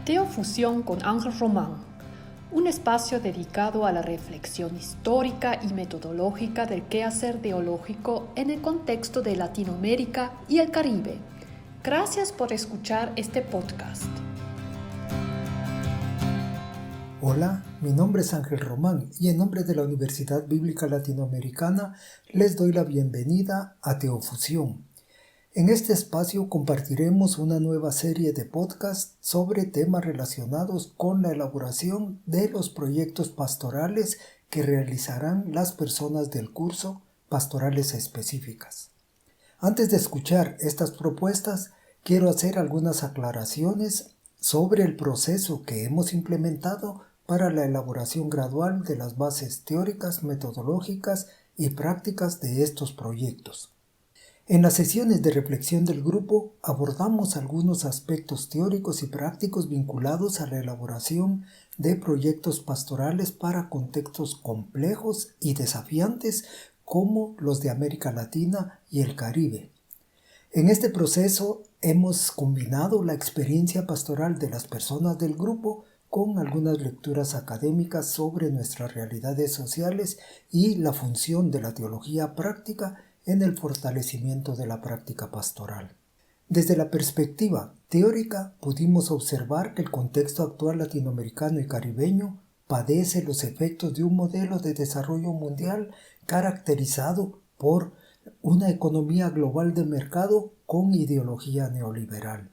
Teofusión con Ángel Román, un espacio dedicado a la reflexión histórica y metodológica del quehacer teológico en el contexto de Latinoamérica y el Caribe. Gracias por escuchar este podcast. Hola, mi nombre es Ángel Román y en nombre de la Universidad Bíblica Latinoamericana les doy la bienvenida a Teofusión. En este espacio compartiremos una nueva serie de podcasts sobre temas relacionados con la elaboración de los proyectos pastorales que realizarán las personas del curso Pastorales Específicas. Antes de escuchar estas propuestas, quiero hacer algunas aclaraciones sobre el proceso que hemos implementado para la elaboración gradual de las bases teóricas, metodológicas y prácticas de estos proyectos. En las sesiones de reflexión del grupo abordamos algunos aspectos teóricos y prácticos vinculados a la elaboración de proyectos pastorales para contextos complejos y desafiantes como los de América Latina y el Caribe. En este proceso hemos combinado la experiencia pastoral de las personas del grupo con algunas lecturas académicas sobre nuestras realidades sociales y la función de la teología práctica en el fortalecimiento de la práctica pastoral. Desde la perspectiva teórica, pudimos observar que el contexto actual latinoamericano y caribeño padece los efectos de un modelo de desarrollo mundial caracterizado por una economía global de mercado con ideología neoliberal,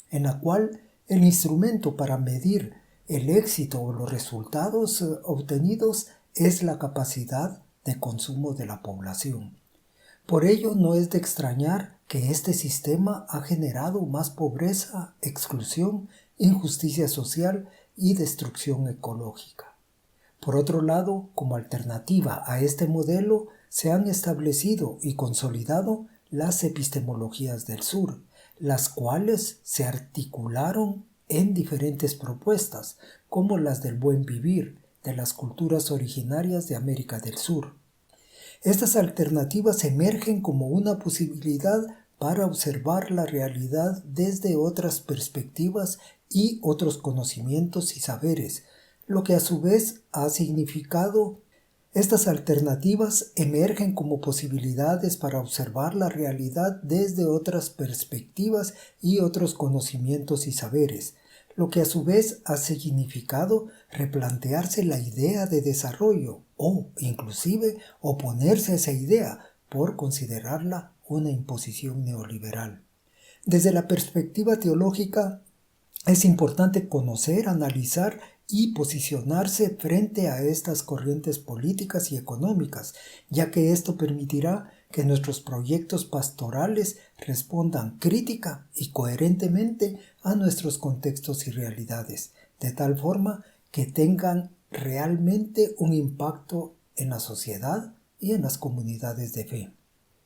en la cual el instrumento para medir el éxito o los resultados obtenidos es la capacidad de consumo de la población. Por ello, no es de extrañar que este sistema ha generado más pobreza, exclusión, injusticia social y destrucción ecológica. Por otro lado, como alternativa a este modelo, se han establecido y consolidado las epistemologías del sur, las cuales se articularon en diferentes propuestas, como las del buen vivir de las culturas originarias de América del Sur. Estas alternativas emergen como una posibilidad para observar la realidad desde otras perspectivas y otros conocimientos y saberes, lo que a su vez ha significado. Estas alternativas emergen como posibilidades para observar la realidad desde otras perspectivas y otros conocimientos y saberes, lo que a su vez ha significado replantearse la idea de desarrollo o, inclusive, oponerse a esa idea por considerarla una imposición neoliberal. Desde la perspectiva teológica, es importante conocer, analizar y posicionarse frente a estas corrientes políticas y económicas, ya que esto permitirá que nuestros proyectos pastorales respondan crítica y coherentemente a nuestros contextos y realidades, de tal forma que tengan realmente un impacto en la sociedad y en las comunidades de fe.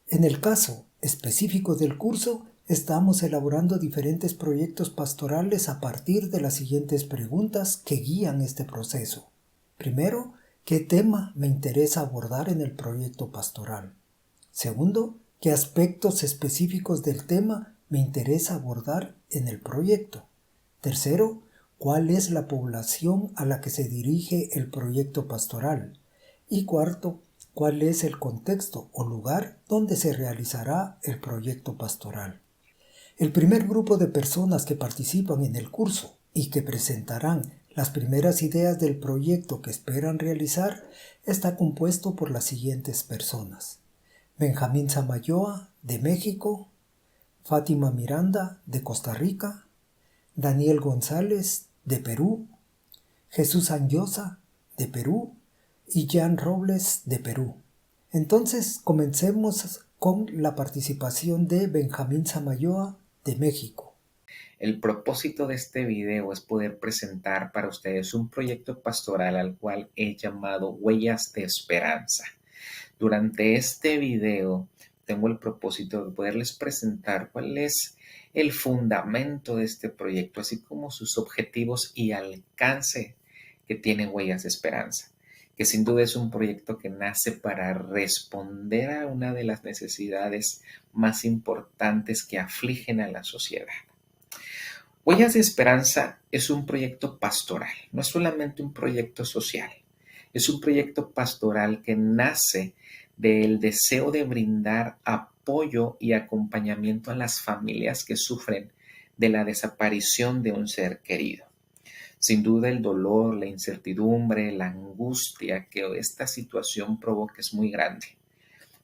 En el caso específico del curso, estamos elaborando diferentes proyectos pastorales a partir de las siguientes preguntas que guían este proceso. Primero, ¿qué tema me interesa abordar en el proyecto pastoral? Segundo, ¿qué aspectos específicos del tema me interesa abordar en el proyecto? Tercero, ¿cuál es la población a la que se dirige el proyecto pastoral? Y cuarto, ¿cuál es el contexto o lugar donde se realizará el proyecto pastoral? El primer grupo de personas que participan en el curso y que presentarán las primeras ideas del proyecto que esperan realizar está compuesto por las siguientes personas: Benjamín Samayoa, de México; Fátima Miranda, de Costa Rica; Daniel González, de Perú; Jesús Anyosa, de Perú; y Jan Robles, de Perú. Entonces, comencemos con la participación de Benjamín Samayoa, de México. El propósito de este video es poder presentar para ustedes un proyecto pastoral al cual he llamado Huellas de Esperanza. Durante este video tengo el propósito de poderles presentar cuál es el fundamento de este proyecto, así como sus objetivos y alcance que tiene Huellas de Esperanza, que sin duda es un proyecto que nace para responder a una de las necesidades más importantes que afligen a la sociedad. Huellas de Esperanza es un proyecto pastoral, no es solamente un proyecto social, es un proyecto pastoral que nace del deseo de brindar apoyo y acompañamiento a las familias que sufren de la desaparición de un ser querido. Sin duda el dolor, la incertidumbre, la angustia que esta situación provoca es muy grande.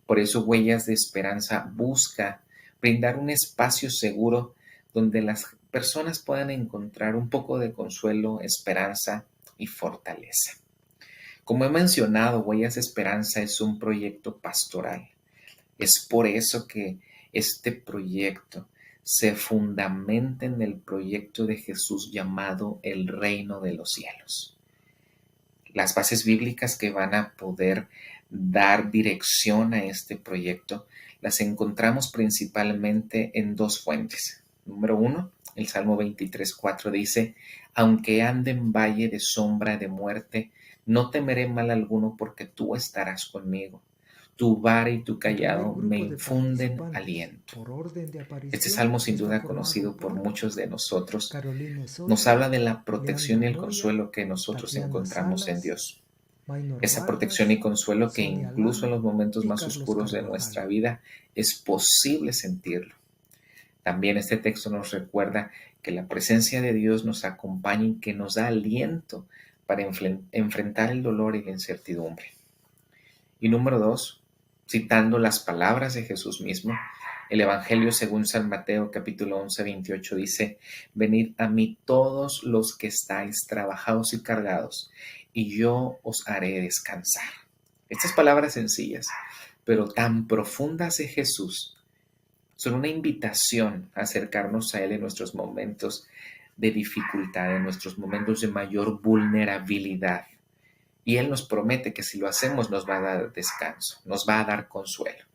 Por eso Huellas de Esperanza busca brindar un espacio seguro donde las personas puedan encontrar un poco de consuelo, esperanza y fortaleza. Como he mencionado, Huellas de Esperanza es un proyecto pastoral. Es por eso que este proyecto se fundamenta en el proyecto de Jesús llamado el reino de los cielos. Las bases bíblicas que van a poder dar dirección a este proyecto las encontramos principalmente en dos fuentes. Número uno, el Salmo 23:4 dice: aunque ande en valle de sombra de muerte, no temeré mal alguno porque tú estarás conmigo. Tu vara y tu El primer callado me grupo de infunden participantes, aliento. por orden de Este aparición, salmo, sin está duda formado conocido por por muchos de nosotros, Carolina nos Soria, habla de la protección Leandro y el Moya, consuelo que nosotros Tatiana encontramos en Salas, Dios. Maynor Esa protección y Vargas, consuelo que Sonia incluso en Lam los momentos y más Carlos oscuros de nuestra Carvajal. vida es posible sentirlo. También este texto nos recuerda que la presencia de Dios nos acompaña y que nos da aliento para enfrentar el dolor y la incertidumbre. Y número dos, citando las palabras de Jesús mismo, el Evangelio según San Mateo capítulo 11, 28 dice: venid a mí todos los que estáis trabajados y cargados, y yo os haré descansar. Estas palabras sencillas, pero tan profundas de Jesús, son una invitación a acercarnos a Él en nuestros momentos de dificultad, en nuestros momentos de mayor vulnerabilidad. Y Él nos promete que si lo hacemos nos va a dar descanso, nos va a dar consuelo.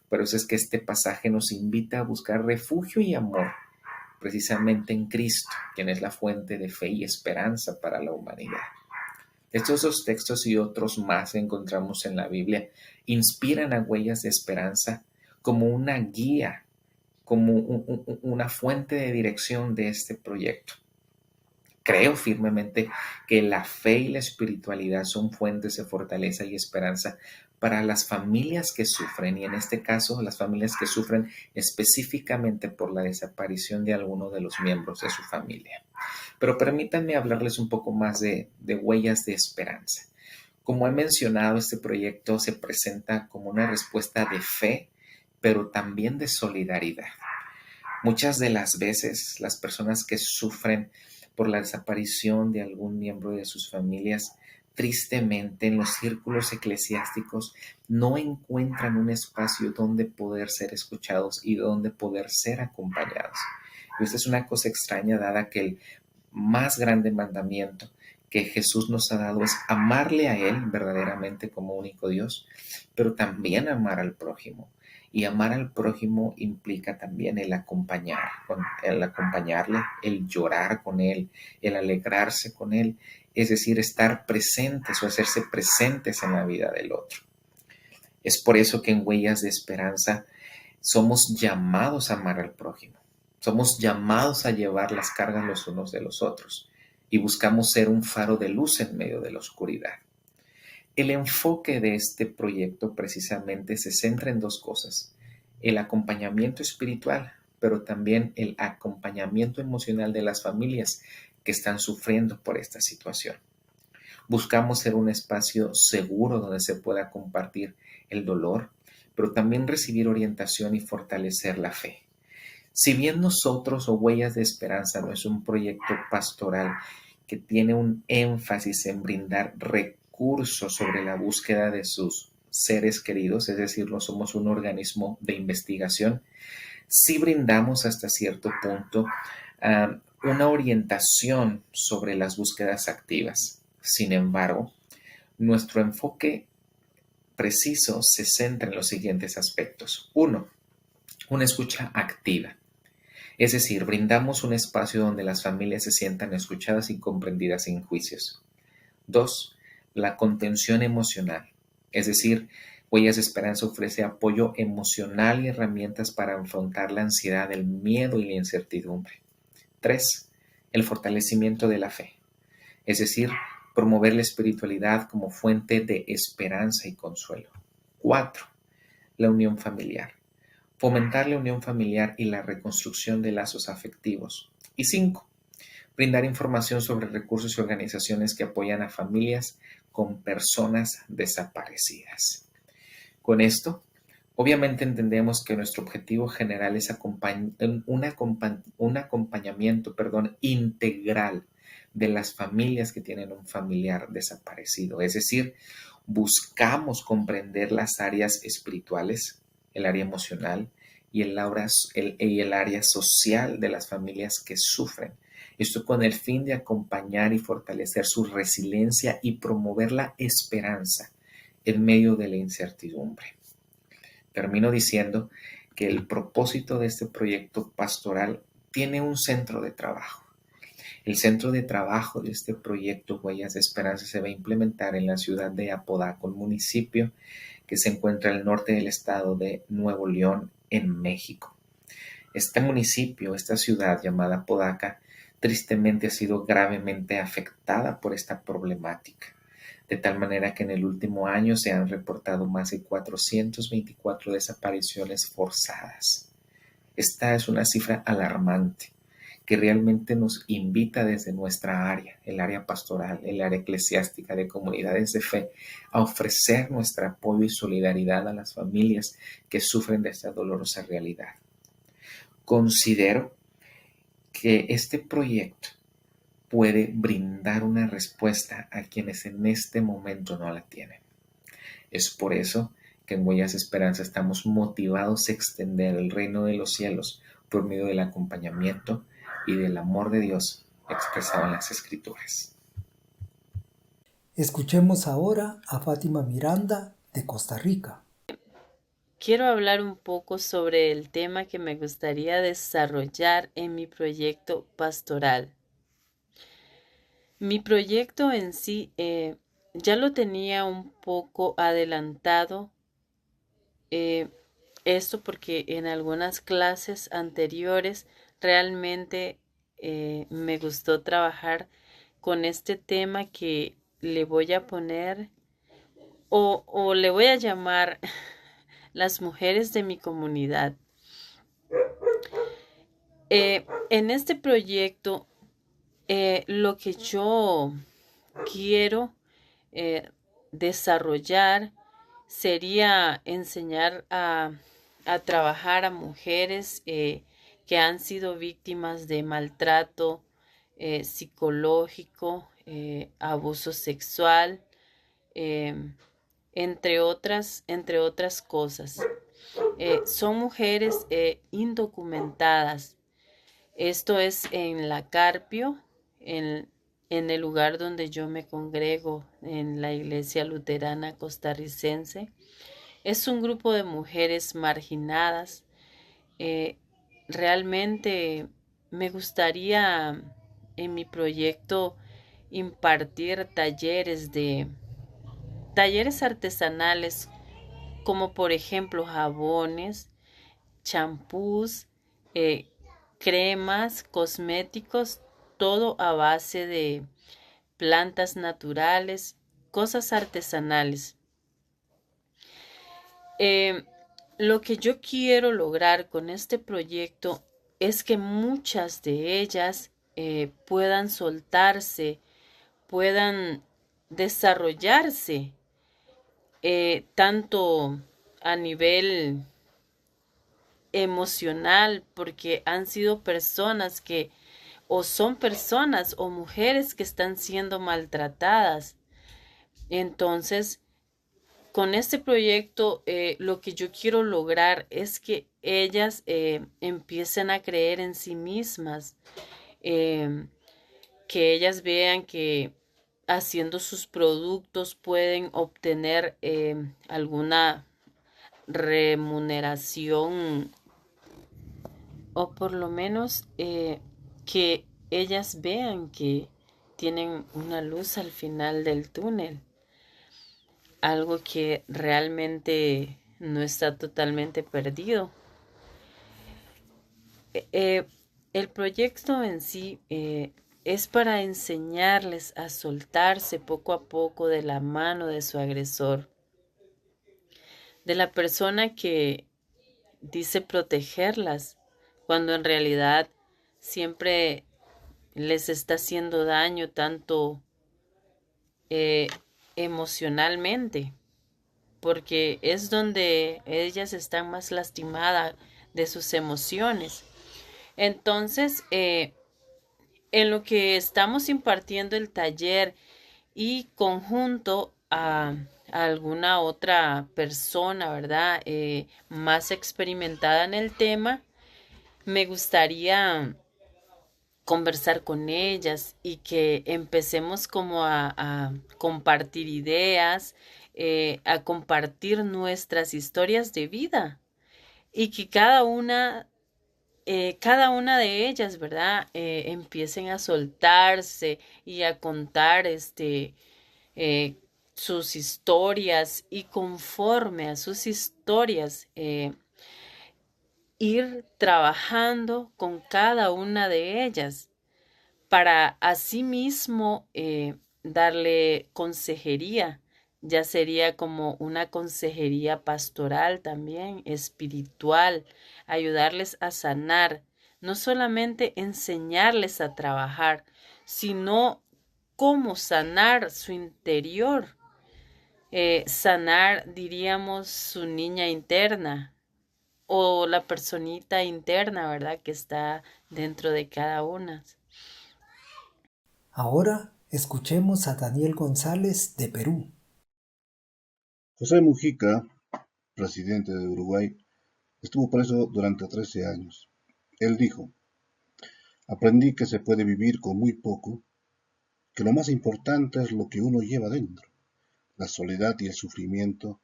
Por eso es que este pasaje nos invita a buscar refugio y amor precisamente en Cristo, quien es la fuente de fe y esperanza para la humanidad. Estos dos textos y otros más que encontramos en la Biblia inspiran a Huellas de Esperanza como una guía, como una fuente de dirección de este proyecto. Creo firmemente que la fe y la espiritualidad son fuentes de fortaleza y esperanza para las familias que sufren, y en este caso las familias que sufren específicamente por la desaparición de alguno de los miembros de su familia. Pero permítanme hablarles un poco más de Huellas de Esperanza. Como he mencionado, este proyecto se presenta como una respuesta de fe, pero también de solidaridad. Muchas de las veces las personas que sufren por la desaparición de algún miembro de sus familias, tristemente en los círculos eclesiásticos no encuentran un espacio donde poder ser escuchados y donde poder ser acompañados. Y esto es una cosa extraña, dada que el más grande mandamiento que Jesús nos ha dado es amarle a Él verdaderamente como único Dios, pero también amar al prójimo. Y amar al prójimo implica también el acompañarle, el llorar con él, el alegrarse con él, es decir, estar presentes o hacerse presentes en la vida del otro. Es por eso que en Huellas de Esperanza somos llamados a amar al prójimo, somos llamados a llevar las cargas los unos de los otros y buscamos ser un faro de luz en medio de la oscuridad. El enfoque de este proyecto precisamente se centra en dos cosas: el acompañamiento espiritual, pero también el acompañamiento emocional de las familias que están sufriendo por esta situación. Buscamos ser un espacio seguro donde se pueda compartir el dolor, pero también recibir orientación y fortalecer la fe. Si bien nosotros o Huellas de Esperanza no es un proyecto pastoral que tiene un énfasis en brindar recursos sobre la búsqueda de sus seres queridos, es decir, no somos un organismo de investigación, sí brindamos hasta cierto punto una orientación sobre las búsquedas activas. Sin embargo, nuestro enfoque preciso se centra en los siguientes aspectos. Uno, una escucha activa. Es decir, brindamos un espacio donde las familias se sientan escuchadas y comprendidas sin juicios. 2. La contención emocional. Es decir, Huellas de Esperanza ofrece apoyo emocional y herramientas para afrontar la ansiedad, el miedo y la incertidumbre. 3. el fortalecimiento de la fe, es decir, promover la espiritualidad como fuente de esperanza y consuelo. 4. La unión familiar. Fomentar la unión familiar y la reconstrucción de lazos afectivos. Y 5. Brindar información sobre recursos y organizaciones que apoyan a familias con personas desaparecidas. Con esto, obviamente entendemos que nuestro objetivo general es un acompañamiento integral de las familias que tienen un familiar desaparecido. Es decir, buscamos comprender las áreas espirituales, el área emocional y el área social de las familias que sufren. Esto con el fin de acompañar y fortalecer su resiliencia y promover la esperanza en medio de la incertidumbre. Termino diciendo que el propósito de este proyecto pastoral tiene un centro de trabajo. El centro de trabajo de este proyecto Huellas de Esperanza se va a implementar en la ciudad de Apodaca, un municipio que se encuentra al norte del estado de Nuevo León, en México. Este municipio, esta ciudad llamada Apodaca, tristemente ha sido gravemente afectada por esta problemática, de tal manera que en el último año se han reportado más de 424 desapariciones forzadas. Esta es una cifra alarmante que realmente nos invita desde nuestra área, el área pastoral, el área eclesiástica de comunidades de fe, a ofrecer nuestro apoyo y solidaridad a las familias que sufren de esta dolorosa realidad. Considero que este proyecto puede brindar una respuesta a quienes en este momento no la tienen. Es por eso que en Huellas de Esperanza estamos motivados a extender el reino de los cielos por medio del acompañamiento y del amor de Dios expresado en las Escrituras. Escuchemos ahora a Fátima Miranda de Costa Rica. Quiero hablar un poco sobre el tema que me gustaría desarrollar en mi proyecto pastoral. Mi proyecto en sí ya lo tenía un poco adelantado, esto porque en algunas clases anteriores realmente me gustó trabajar con este tema que le voy a poner o le voy a llamar las mujeres de mi comunidad. En este proyecto, lo que yo quiero desarrollar sería enseñar a trabajar a mujeres que han sido víctimas de maltrato psicológico, abuso sexual, entre otras cosas. Son mujeres indocumentadas. Esto es en La Carpio, en el lugar donde yo me congrego, en la Iglesia Luterana Costarricense. Es un grupo de mujeres marginadas. Realmente me gustaría en mi proyecto impartir talleres artesanales, como por ejemplo jabones, champús, cremas, cosméticos, todo a base de plantas naturales, cosas artesanales. Lo que yo quiero lograr con este proyecto es que muchas de ellas puedan soltarse, puedan desarrollarse, tanto a nivel emocional, porque han sido personas que, o son personas o mujeres que están siendo maltratadas. Entonces, con este proyecto, lo que yo quiero lograr es que ellas empiecen a creer en sí mismas, que ellas vean que haciendo sus productos pueden obtener alguna remuneración, o por lo menos que ellas vean que tienen una luz al final del túnel, algo que realmente no está totalmente perdido. El proyecto en sí es para enseñarles a soltarse poco a poco de la mano de su agresor, de la persona que dice protegerlas, cuando en realidad siempre les está haciendo daño tanto eh, emocionalmente, porque es donde ellas están más lastimadas de sus emociones. Entonces, en lo que estamos impartiendo el taller y conjunto a alguna otra persona, ¿verdad? Más experimentada en el tema, me gustaría conversar con ellas y que empecemos como a compartir ideas, a compartir nuestras historias de vida y que cada una de ellas, ¿verdad? Empiecen a soltarse y a contar eh, sus historias y conforme a sus historias, ir trabajando con cada una de ellas para asimismo darle consejería. Ya sería como una consejería pastoral también, espiritual, ayudarles a sanar, no solamente enseñarles a trabajar, sino cómo sanar su interior, sanar, diríamos, su niña interna o la personita interna, ¿verdad? Que está dentro de cada una. Ahora escuchemos a Daniel González de Perú. José Mujica, presidente de Uruguay, estuvo preso durante 13 años. Él dijo: aprendí que se puede vivir con muy poco, que lo más importante es lo que uno lleva dentro. La soledad y el sufrimiento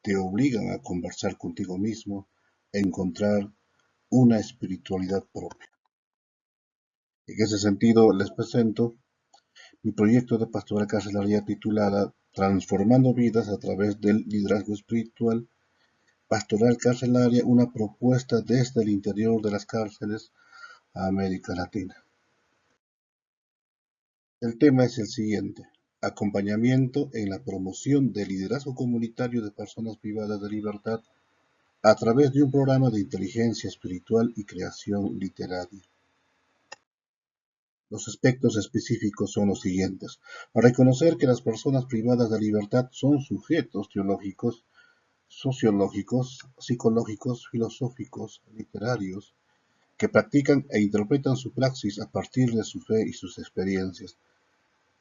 te obligan a conversar contigo mismo, a encontrar una espiritualidad propia. En ese sentido, les presento mi proyecto de pastoral carcelaria titulada Transformando vidas a través del liderazgo espiritual. Pastoral carcelaria, una propuesta desde el interior de las cárceles a América Latina. El tema es el siguiente: acompañamiento en la promoción del liderazgo comunitario de personas privadas de libertad a través de un programa de inteligencia espiritual y creación literaria. Los aspectos específicos son los siguientes: reconocer que las personas privadas de libertad son sujetos teológicos, sociológicos, psicológicos, filosóficos, literarios, que practican e interpretan su praxis a partir de su fe y sus experiencias.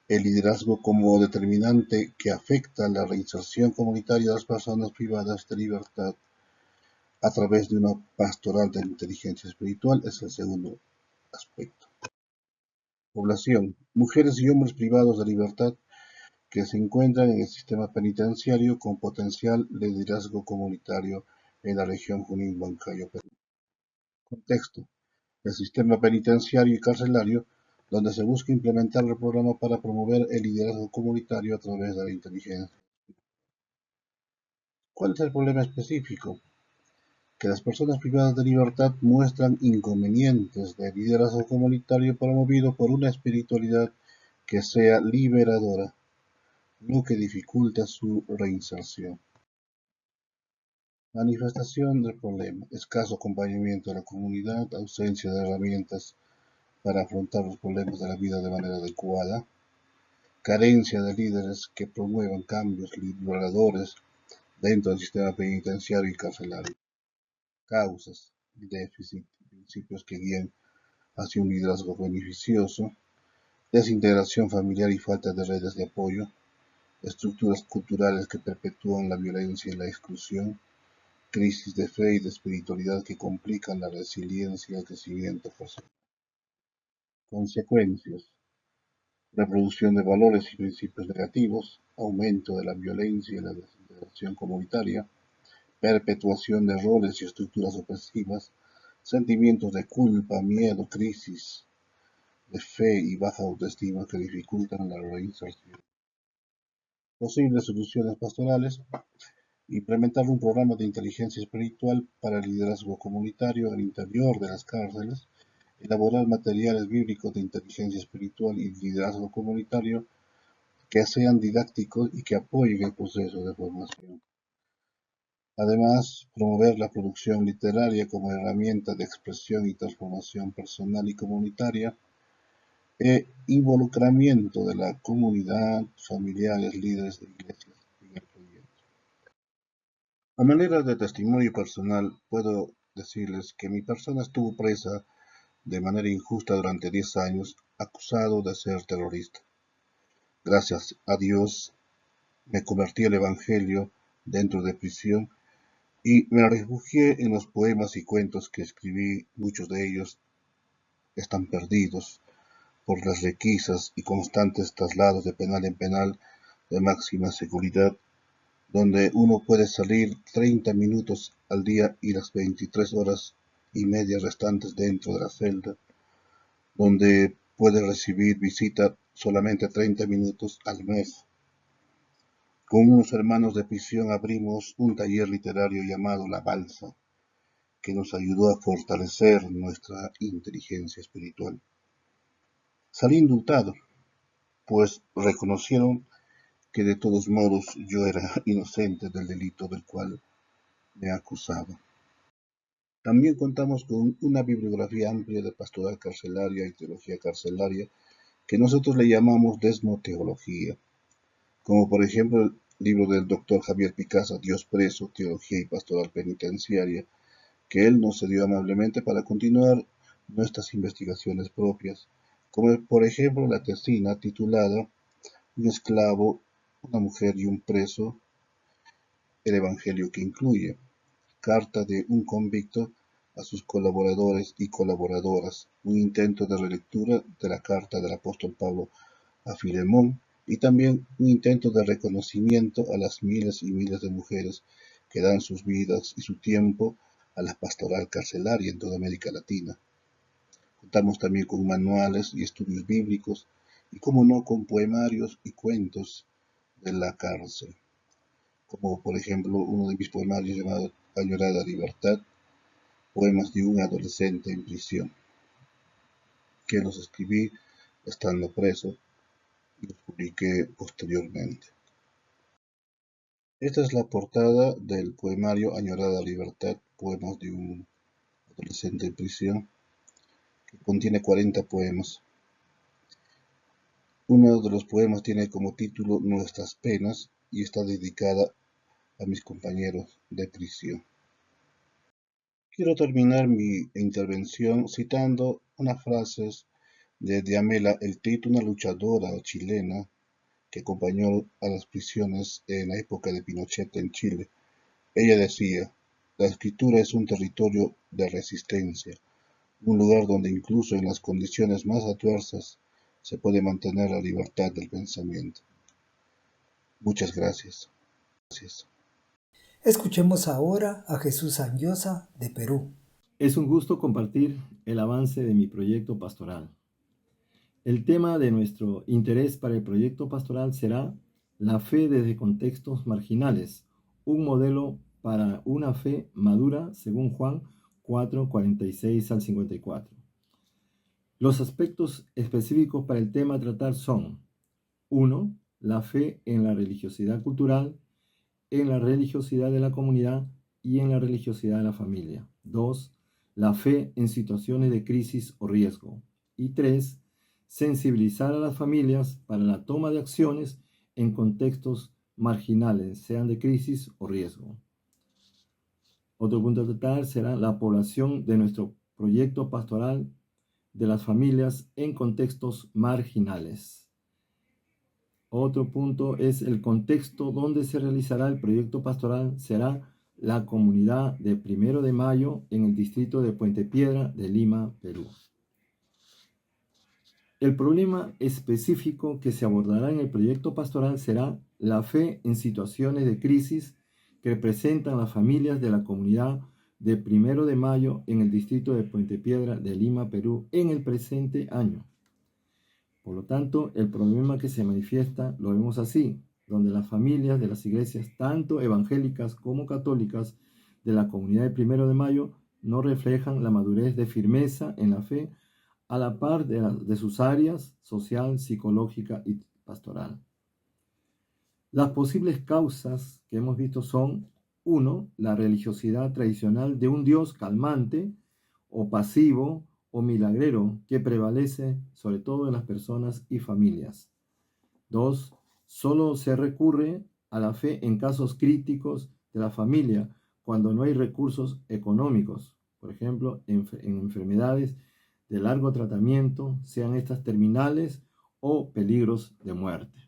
El liderazgo como determinante que afecta la reinserción comunitaria de las personas privadas de libertad a través de una pastoral de inteligencia espiritual es el segundo aspecto. Población: mujeres y hombres privados de libertad que se encuentran en el sistema penitenciario con potencial de liderazgo comunitario en la región Junín-Huancayo, Perú. Contexto: el sistema penitenciario y carcelario, donde se busca implementar el programa para promover el liderazgo comunitario a través de la inteligencia. ¿Cuál es el problema específico? Que las personas privadas de libertad muestran inconvenientes de liderazgo comunitario promovido por una espiritualidad que sea liberadora, lo que dificulta su reinserción. Manifestación del problema: escaso acompañamiento de la comunidad, ausencia de herramientas para afrontar los problemas de la vida de manera adecuada, carencia de líderes que promuevan cambios liberadores dentro del sistema penitenciario y carcelario. Causas: déficit de principios que guíen hacia un liderazgo beneficioso, desintegración familiar y falta de redes de apoyo, estructuras culturales que perpetúan la violencia y la exclusión, crisis de fe y de espiritualidad que complican la resiliencia y el crecimiento personal. Consecuencias: reproducción de valores y principios negativos, aumento de la violencia y la desintegración comunitaria, perpetuación de roles y estructuras opresivas, sentimientos de culpa, miedo, crisis de fe y baja autoestima que dificultan la reinserción. Posibles soluciones pastorales: implementar un programa de inteligencia espiritual para el liderazgo comunitario al interior de las cárceles, elaborar materiales bíblicos de inteligencia espiritual y liderazgo comunitario que sean didácticos y que apoyen el proceso de formación. Además, promover la producción literaria como herramienta de expresión y transformación personal y comunitaria, e involucramiento de la comunidad, familiares, líderes de iglesias en el proyecto. A manera de testimonio personal, puedo decirles que mi persona estuvo presa de manera injusta durante 10 años, acusado de ser terrorista. Gracias a Dios, me convertí al Evangelio dentro de prisión y me refugié en los poemas y cuentos que escribí. Muchos de ellos están perdidos por las requisas y constantes traslados de penal en penal de máxima seguridad, donde uno puede salir 30 minutos al día y las 23 horas y media restantes dentro de la celda, donde puede recibir visita solamente 30 minutos al mes. Con unos hermanos de prisión abrimos un taller literario llamado La Balsa, que nos ayudó a fortalecer nuestra inteligencia espiritual. Salí indultado, pues reconocieron que de todos modos yo era inocente del delito del cual me acusaba. También contamos con una bibliografía amplia de pastoral carcelaria y teología carcelaria que nosotros le llamamos desmoteología, como por ejemplo el libro del doctor Javier Picasa, Dios preso, teología y pastoral penitenciaria, que él nos cedió amablemente para continuar nuestras investigaciones propias, como por ejemplo la tesina titulada Un esclavo, una mujer y un preso, el Evangelio que incluye, carta de un convicto a sus colaboradores y colaboradoras, un intento de relectura de la carta del apóstol Pablo a Filemón y también un intento de reconocimiento a las miles y miles de mujeres que dan sus vidas y su tiempo a la pastoral carcelaria en toda América Latina. Contamos también con manuales y estudios bíblicos y, como no, con poemarios y cuentos de la cárcel, como por ejemplo uno de mis poemarios llamado Añorada Libertad, poemas de un adolescente en prisión, que los escribí estando preso y los publiqué posteriormente. Esta es la portada del poemario Añorada Libertad, poemas de un adolescente en prisión, que contiene 40 poemas. Uno de los poemas tiene como título Nuestras penas y está dedicada a mis compañeros de prisión. Quiero terminar mi intervención citando unas frases de Diamela Eltit, una luchadora chilena que acompañó a las prisiones en la época de Pinochet en Chile. Ella decía: la escritura es un territorio de resistencia, un lugar donde incluso en las condiciones más adversas se puede mantener la libertad del pensamiento. Muchas gracias. Escuchemos ahora a Jesús Anyosa de Perú. Es un gusto compartir el avance de mi proyecto pastoral. El tema de nuestro interés para el proyecto pastoral será la fe desde contextos marginales, un modelo para una fe madura según Juan 4, 46 al 54. Los aspectos específicos para el tema a tratar son: 1. La fe en la religiosidad cultural, en la religiosidad de la comunidad y en la religiosidad de la familia. 2. La fe en situaciones de crisis o riesgo. Y 3. Sensibilizar a las familias para la toma de acciones en contextos marginales, sean de crisis o riesgo. Otro punto a tratar será la población de nuestro proyecto pastoral de las familias en contextos marginales. Otro punto es el contexto donde se realizará el proyecto pastoral. Será la comunidad de 1 de Mayo en el distrito de Puente Piedra de Lima, Perú. El problema específico que se abordará en el proyecto pastoral será la fe en situaciones de crisis que presentan las familias de la comunidad de 1 de Mayo en el distrito de Puente Piedra de Lima, Perú, en el presente año. Por lo tanto, el problema que se manifiesta lo vemos así, donde las familias de las iglesias, tanto evangélicas como católicas, de la comunidad de 1 de Mayo, no reflejan la madurez de firmeza en la fe a la par de sus áreas social, psicológica y pastoral. Las posibles causas que hemos visto son: 1. La religiosidad tradicional de un Dios calmante o pasivo o milagrero que prevalece sobre todo en las personas y familias. 2. Solo se recurre a la fe en casos críticos de la familia cuando no hay recursos económicos, por ejemplo, en enfermedades de largo tratamiento, sean estas terminales o peligros de muerte.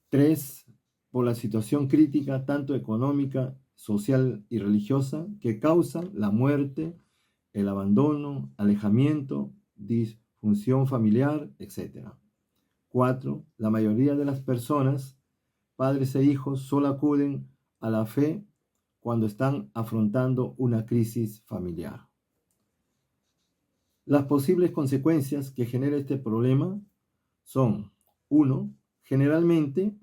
3. Por la situación crítica, tanto económica, social y religiosa, que causan la muerte, el abandono, alejamiento, disfunción familiar, etc. 4. La mayoría de las personas, padres e hijos, solo acuden a la fe cuando están afrontando una crisis familiar. Las posibles consecuencias que genera este problema son: 1. Generalmente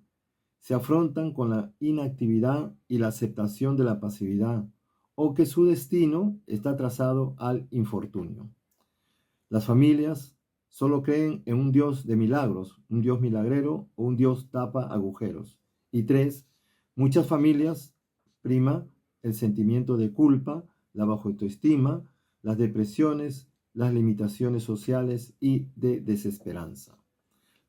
se afrontan con la inactividad y la aceptación de la pasividad, o que su destino está trazado al infortunio. Las familias solo creen en un Dios de milagros, un Dios milagrero o un Dios tapa agujeros. Y 3. Muchas familias prima el sentimiento de culpa, la baja autoestima, las depresiones, las limitaciones sociales y de desesperanza.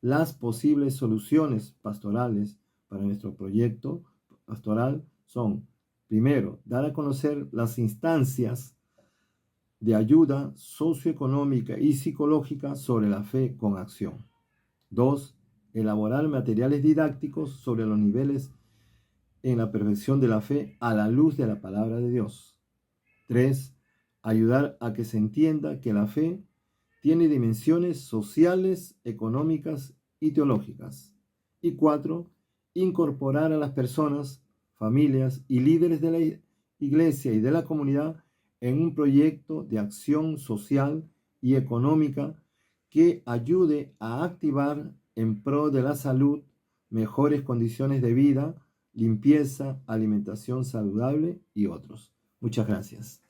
Las posibles soluciones pastorales para nuestro proyecto pastoral son: primero, dar a conocer las instancias de ayuda socioeconómica y psicológica sobre la fe con acción. 2. Elaborar materiales didácticos sobre los niveles en la perfección de la fe a la luz de la palabra de Dios. 3. Ayudar a que se entienda que la fe tiene dimensiones sociales, económicas y teológicas. Y 4. Incorporar a las personas, familias y líderes de la iglesia y de la comunidad en un proyecto de acción social y económica que ayude a activar en pro de la salud, mejores condiciones de vida, limpieza, alimentación saludable y otros. Muchas gracias.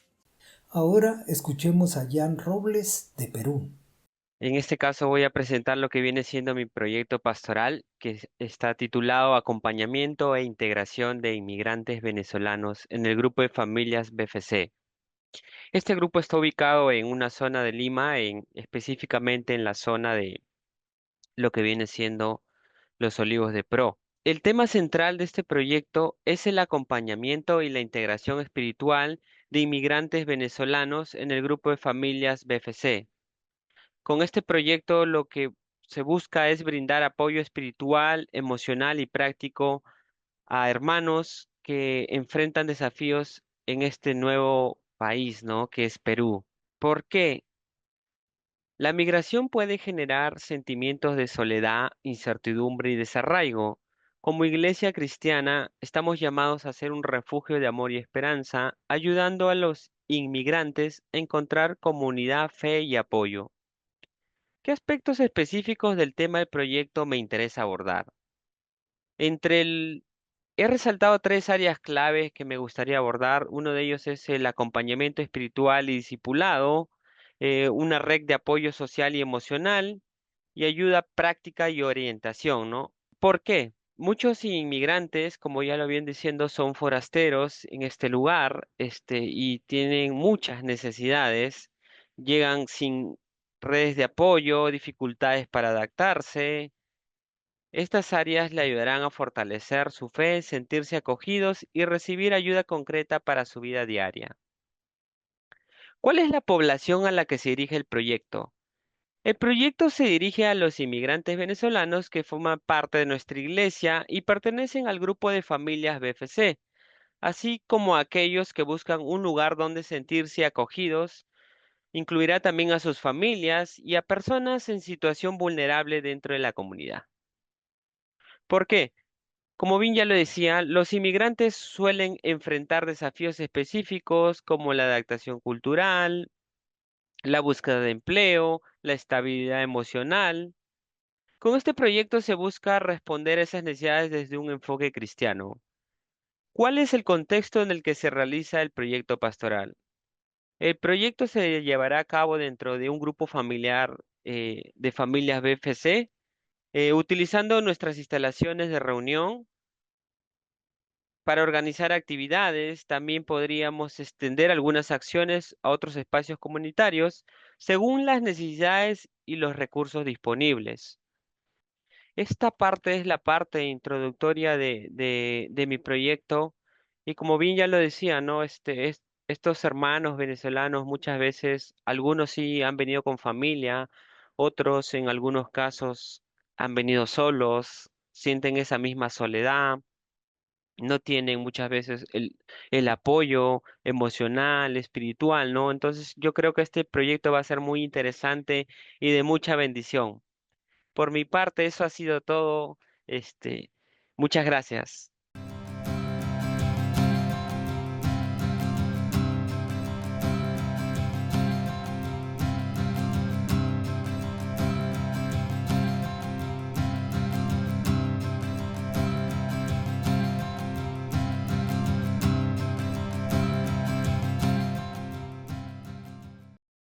Ahora escuchemos a Jan Robles de Perú. En este caso voy a presentar lo que viene siendo mi proyecto pastoral, que está titulado Acompañamiento e Integración de Inmigrantes Venezolanos en el Grupo de Familias BFC. Este grupo está ubicado en una zona de Lima, específicamente en la zona de lo que viene siendo Los Olivos de Pro. El tema central de este proyecto es el acompañamiento y la integración espiritual de inmigrantes venezolanos en el Grupo de Familias BFC. Con este proyecto lo que se busca es brindar apoyo espiritual, emocional y práctico a hermanos que enfrentan desafíos en este nuevo país, ¿no? Que es Perú. ¿Por qué? La migración puede generar sentimientos de soledad, incertidumbre y desarraigo. Como iglesia cristiana, estamos llamados a ser un refugio de amor y esperanza, ayudando a los inmigrantes a encontrar comunidad, fe y apoyo. ¿Qué aspectos específicos del tema del proyecto me interesa abordar? He resaltado tres áreas claves que me gustaría abordar. Uno de ellos es el acompañamiento espiritual y discipulado, una red de apoyo social y emocional y ayuda práctica y orientación, ¿no? ¿Por qué? Muchos inmigrantes, como ya lo bien diciendo, son forasteros en este lugar, y tienen muchas necesidades, llegan sin redes de apoyo, dificultades para adaptarse. Estas áreas le ayudarán a fortalecer su fe, sentirse acogidos y recibir ayuda concreta para su vida diaria. ¿Cuál es la población a la que se dirige el proyecto? El proyecto se dirige a los inmigrantes venezolanos que forman parte de nuestra iglesia y pertenecen al grupo de familias BFC, así como a aquellos que buscan un lugar donde sentirse acogidos. Incluirá también a sus familias y a personas en situación vulnerable dentro de la comunidad. ¿Por qué? Como bien ya lo decía, los inmigrantes suelen enfrentar desafíos específicos como la adaptación cultural, la búsqueda de empleo, la estabilidad emocional. Con este proyecto se busca responder a esas necesidades desde un enfoque cristiano. ¿Cuál es el contexto en el que se realiza el proyecto pastoral? El proyecto se llevará a cabo dentro de un grupo familiar de familias BFC, utilizando nuestras instalaciones de reunión para organizar actividades. También podríamos extender algunas acciones a otros espacios comunitarios según las necesidades y los recursos disponibles. Esta parte es la parte introductoria de mi proyecto y como bien ya lo decía, ¿no? Estos hermanos venezolanos muchas veces, algunos sí han venido con familia, otros en algunos casos han venido solos, sienten esa misma soledad, no tienen muchas veces el apoyo emocional, espiritual, ¿no? Entonces yo creo que este proyecto va a ser muy interesante y de mucha bendición. Por mi parte, eso ha sido todo. Este, muchas gracias.